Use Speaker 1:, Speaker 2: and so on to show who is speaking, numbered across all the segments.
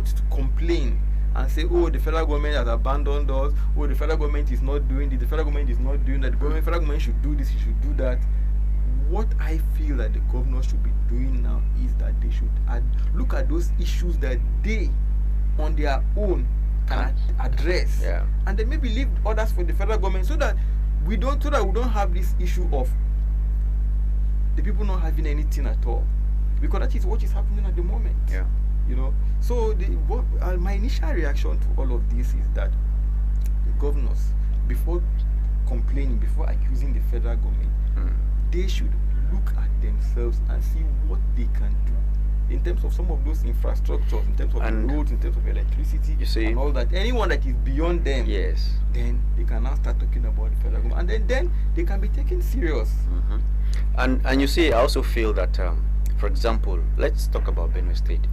Speaker 1: out to complain and say, oh, the federal government has abandoned us, oh, the federal government is not doing this, the federal government is not doing that, the federal government should do this, it should do that. What I feel that the governors should be doing now is that they should look at those issues that they, on their own, can address, and then maybe leave others for the federal government, so that we don't have this issue of the people not having anything at all, because that is what is happening at the moment. You know. So my initial reaction to all of this is that the governors, before complaining, before accusing the federal government, they should look at themselves and see what they can do in terms of some of those infrastructures, in terms of the roads, in terms of electricity, and all that. Anyone that is beyond them, then they can now start talking about the federal government, and then they can be taken serious.
Speaker 2: And you see, I also feel that, for example, let's talk about Benue State.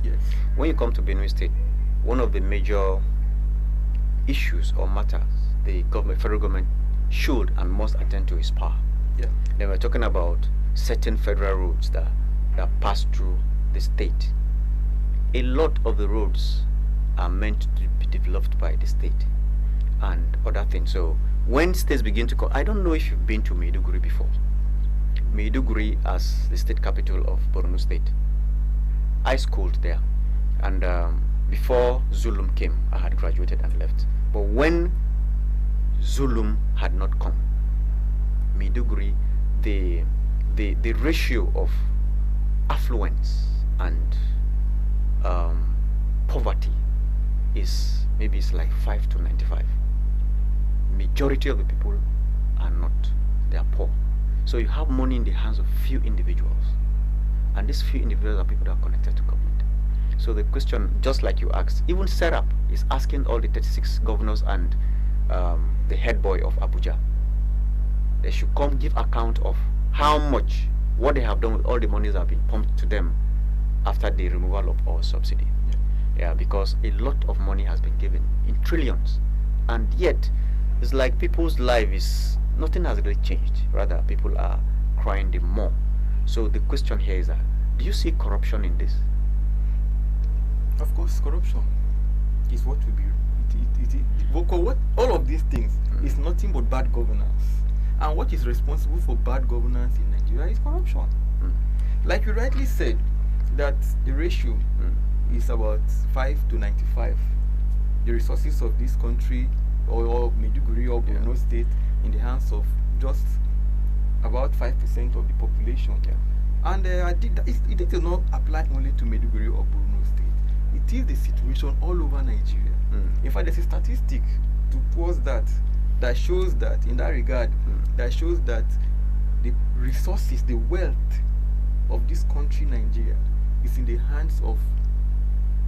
Speaker 2: When you come to Benue State, one of the major issues or matters the federal government should and must attend to is power. Then we're talking about certain federal roads that pass through the state. A lot of the roads are meant to be developed by the state and other things. So when states begin to call, I don't know if you've been to Maiduguri before. Maiduguri as the state capital of Borno State. I schooled there, and before Zulum came, I had graduated and left. But when Zulum had not come, Maiduguri, the ratio of affluence and poverty is maybe it's like 5 to 95. Majority of the people are not, they are poor. So you have money in the hands of few individuals, and these few individuals are people that are connected to government. So the question, just like you asked, even SERAP is asking all the 36 governors and the head boy of Abuja, they should come give account of how much, what they have done with all the monies that have been pumped to them after the removal of all subsidy. Because a lot of money has been given in trillions, and yet it's like people's life is, nothing has really changed. Rather, people are crying the more. So the question here is that, do you see corruption in this?
Speaker 1: Of course, corruption is what will be. What all of these things is nothing but bad governance. And what is responsible for bad governance in Nigeria is corruption. Like you rightly said, that the ratio is about 5 to 95. The resources of this country, or Maiduguri or Borno State, in the hands of just about 5% of the population. And I think that it does not apply only to Maiduguri or Borno State. It is the situation all over Nigeria. In fact, there's a statistic towards that shows that, in that regard, that shows that the resources, the wealth of this country, Nigeria, is in the hands of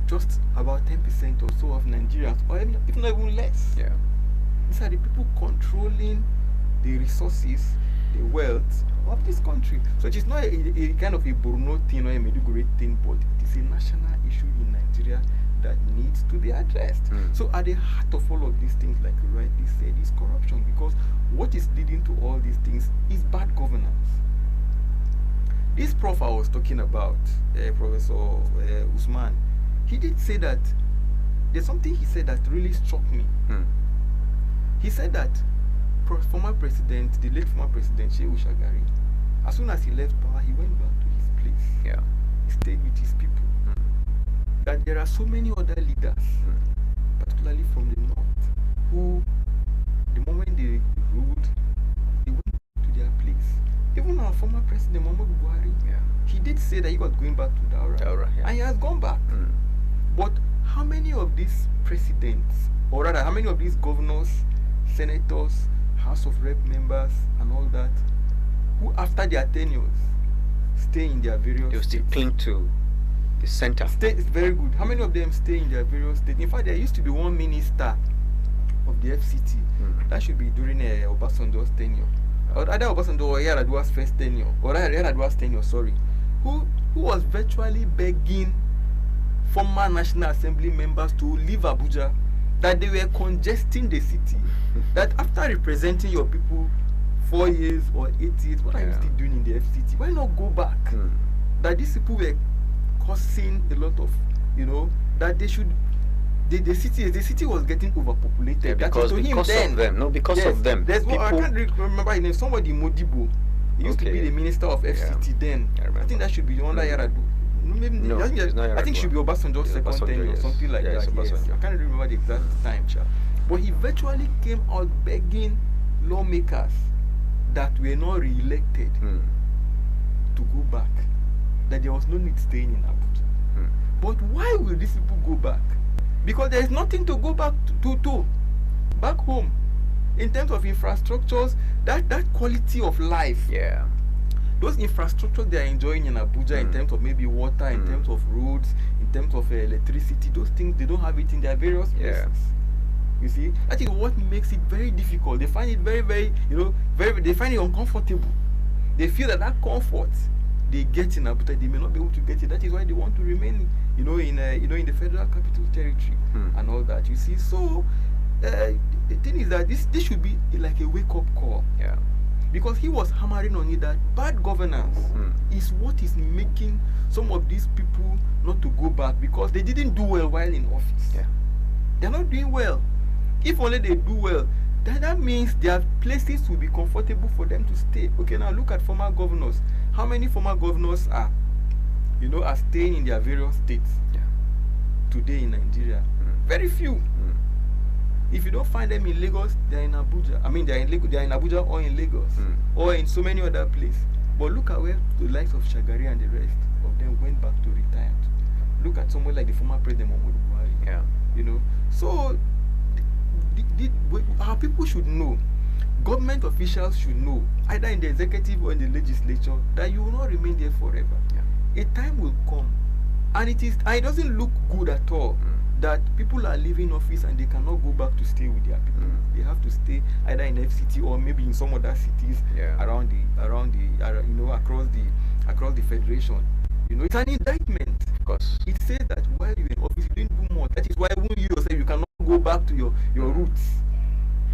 Speaker 1: just about 10% or so of Nigerians, or if not even less. These are the people controlling the resources, the wealth of this country. So it is not a kind of a Borno thing or a Maiduguri thing, but it is a national issue in Nigeria that needs to be addressed. So at the heart of all of these things, like you rightly said, is corruption, because what is leading to all these things is bad governance. This prof I was talking about, Professor Usman, he did say that there's something he said that really struck me. He said that former president, the late former president Shehu Shagari, as soon as he left power, he went back to his place. He stayed with his people. That there are so many other leaders, particularly from the north, who, the moment they ruled, they went to their place. Even our former president, Muhammadu Buhari, he did say that he was going back to Daura, and he has gone back. But how many of these presidents, or rather, how many of these governors, senators, House of Rep members, and all that, who after their tenures stay in their various
Speaker 2: They still cling to the center.
Speaker 1: State is very good. How many of them stay in their various states? In fact, there used to be one minister of the FCT. That should be during Obasanjo's tenure, or either Obasanjo or Yar'Adua's first tenure, or Yar'Adua's tenure, sorry, who was virtually begging former National Assembly members to leave Abuja, that they were congesting the city, that after representing your people 4 years or 8 years, what are you still doing in the FCT? Why not go back? That these people were causing a lot of, that they should. The city was getting overpopulated.
Speaker 2: Yeah, because
Speaker 1: of them.
Speaker 2: No, because of them.
Speaker 1: There's I can't remember his name. Somebody Modibo. He used to be the minister of FCT then. I think that should be under Yar'Adua. Maybe
Speaker 2: no,
Speaker 1: I think it should be Obasanjo's second tenure or something like that. Yes. I can't remember the exact time. But he virtually came out begging lawmakers that were not re-elected to go back. That there was no need staying in Abuja. But why will these people go back? Because there is nothing to go back to back home in terms of infrastructures, that quality of life.
Speaker 2: Yeah.
Speaker 1: Those infrastructures they are enjoying in Abuja in terms of maybe water, in terms of roads, in terms of electricity, those things they don't have it in their various places. You see, that is what makes it very difficult. They find it very, very, they find it uncomfortable. They feel that comfort they get in Abuja, they may not be able to get it. That is why they want to remain, in the Federal Capital Territory and all that. You see, so the thing is that this should be like a wake-up call.
Speaker 2: Yeah.
Speaker 1: Because he was hammering on it that bad governance is what is making some of these people not to go back, because they didn't do well while in office.
Speaker 2: Yeah.
Speaker 1: They're not doing well. If only they do well, then that means their places will be comfortable for them to stay. Okay, now look at former governors. How many former governors are staying in their various states today in Nigeria? Very few. If you don't find them in Lagos, they're in Abuja. I mean, they're in Abuja or in Lagos or in so many other places. But look at where the likes of Shagari and the rest of them went back to retire. Look at someone like the former president Muhammadu Buhari.
Speaker 2: Yeah.
Speaker 1: So our people should know. Government officials should know, either in the executive or in the legislature, that you will not remain there forever. Yeah. A time will come, and it doesn't look good at all that people are leaving office and they cannot go back to stay with their people. They have to stay either in FCT or maybe in some other cities around across the federation. It's an indictment.
Speaker 2: Of course.
Speaker 1: It says that while you're in office, you didn't do more. That is why even you yourself, you cannot go back to your roots.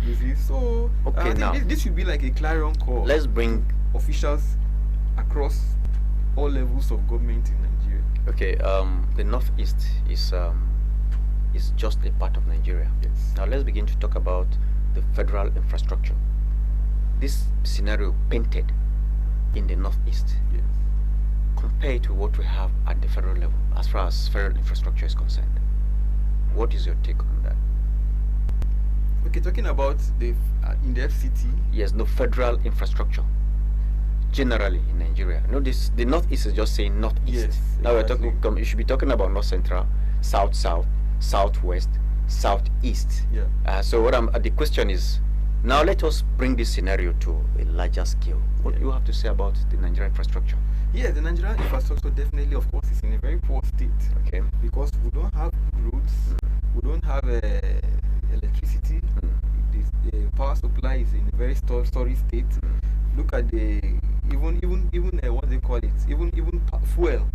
Speaker 1: You see, so
Speaker 2: okay,
Speaker 1: I think this should be like a clarion call.
Speaker 2: Let's bring
Speaker 1: officials across all levels of government in Nigeria.
Speaker 2: Okay, the Northeast is just a part of Nigeria.
Speaker 1: Yes.
Speaker 2: Now let's begin to talk about the federal infrastructure. This scenario painted in the Northeast, compared to what we have at the federal level, as far as federal infrastructure is concerned. What is your take on that?
Speaker 1: Okay, talking about in the FCT.
Speaker 2: Yes, no federal infrastructure. Generally in Nigeria, the Northeast is just saying Northeast.
Speaker 1: Yes,
Speaker 2: now
Speaker 1: exactly.
Speaker 2: we're talking. You should be talking about North Central, South, Southwest, Southeast.
Speaker 1: Yeah.
Speaker 2: So the question is, now let us bring this scenario to a larger scale. What do you have to say about the Nigerian infrastructure?
Speaker 1: Yeah, the Nigerian infrastructure definitely, of course, is in a very poor state.
Speaker 2: Okay.
Speaker 1: Because we don't have roads, we don't have electricity. The power supply is in a very storage state. Look at even what they call it, even fuel,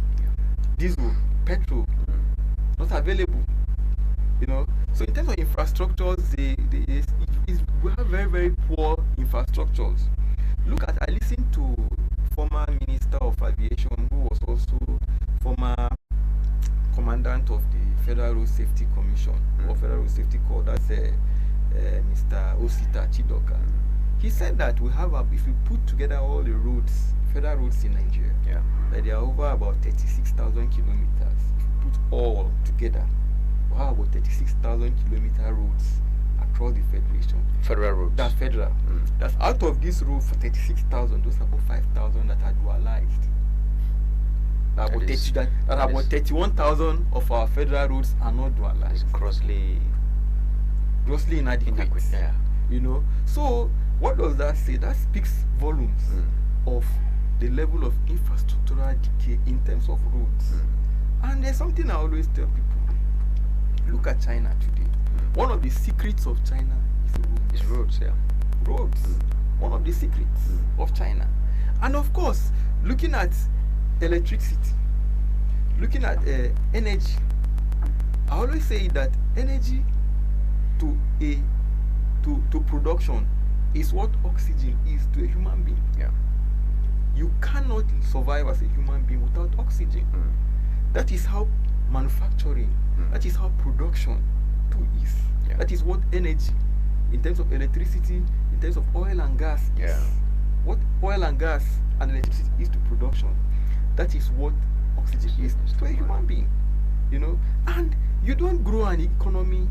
Speaker 1: diesel, petrol, not available. So in terms of infrastructures, we have very, very poor infrastructures. I listened to former Minister of Aviation, who was also former commandant of the Federal Road Safety Commission or Federal Road Safety Corps. That's Mr. Osita Chidoka. He said that if we put together all the roads, federal roads in Nigeria, that they are over about 36,000 kilometers. If we put all together, we have about 36,000 kilometer roads across the federation.
Speaker 2: Federal roads.
Speaker 1: That's federal. That's out of this road for 36,000, those are about 5,000 that are dualized. About 31,000 of our federal roads are not dualized.
Speaker 2: It's grossly
Speaker 1: inadequate.
Speaker 2: Yeah.
Speaker 1: So what does that say? That speaks volumes of the level of infrastructural decay in terms of roads. And there's something I always tell people. Look at China today. One of the secrets of China is roads.
Speaker 2: It's roads, yeah.
Speaker 1: Roads. One of the secrets of China. And of course, looking at electricity, looking at energy, I always say that energy to production is what oxygen is to a human being.
Speaker 2: Yeah.
Speaker 1: You cannot survive as a human being without oxygen. That is how manufacturing That is how production too is.
Speaker 2: Yeah.
Speaker 1: That is what energy, in terms of electricity, in terms of oil and gas is.
Speaker 2: Yeah.
Speaker 1: What oil and gas and electricity is to production, that is what oxygen is to a human being. You know, and you don't grow an economy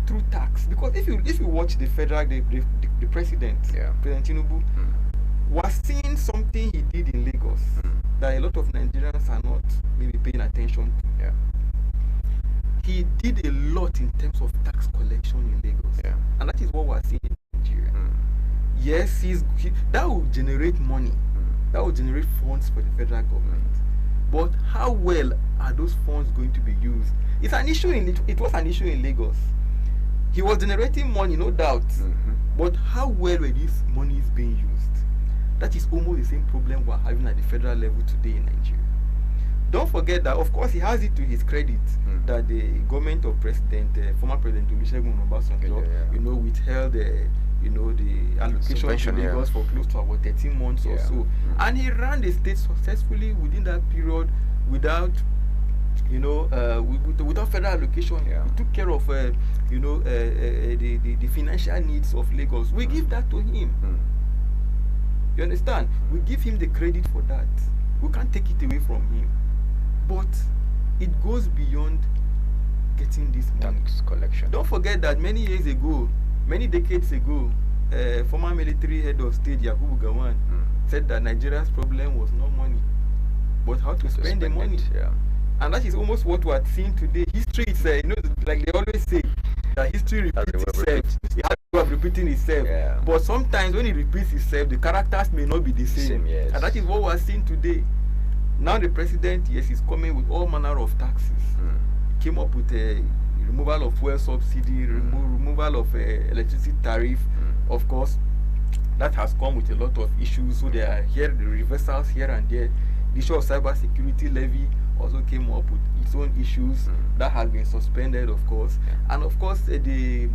Speaker 1: through tax, because if you watch the president, President Tinubu, was seeing something he did in Lagos that a lot of Nigerians are not maybe paying attention to.
Speaker 2: Yeah.
Speaker 1: He did a lot in terms of tax collection in Lagos, and that is what we're seeing in Nigeria. Yes, that will generate money, that will generate funds for the federal government. But how well are those funds going to be used? It's an issue it was an issue in Lagos. He was generating money, no doubt. But how well were these monies being used? That is almost the same problem we're having at the federal level today in Nigeria. Don't forget that, of course, he has it to his credit that the government of former President Olusegun Obasanjo, withheld the allocation to Lagos for close to about 13 months or so, and he ran the state successfully within that period without without federal allocation. He took care of the financial needs of Lagos. We give that to him. You understand? We give him the credit for that. We can't take it away from him. But it goes beyond getting this money.
Speaker 2: Tax collection.
Speaker 1: Don't forget that many decades ago, former military head of state Yakubu Gowon said that Nigeria's problem was not money, but how to spend the money. And that is almost what we are seeing today. History is, like they always say, that history repeats itself. It has to have repeating itself. But sometimes when it repeats itself, the characters may not be the same. And that is what we are seeing today. Now the president, yes, is coming with all manner of taxes. Came up with a removal of fuel subsidy, removal of electricity tariff. Of course, that has come with a lot of issues. So there are the reversals here and there. The issue of cyber security levy also came up with its own issues that has been suspended, of course. And of course, the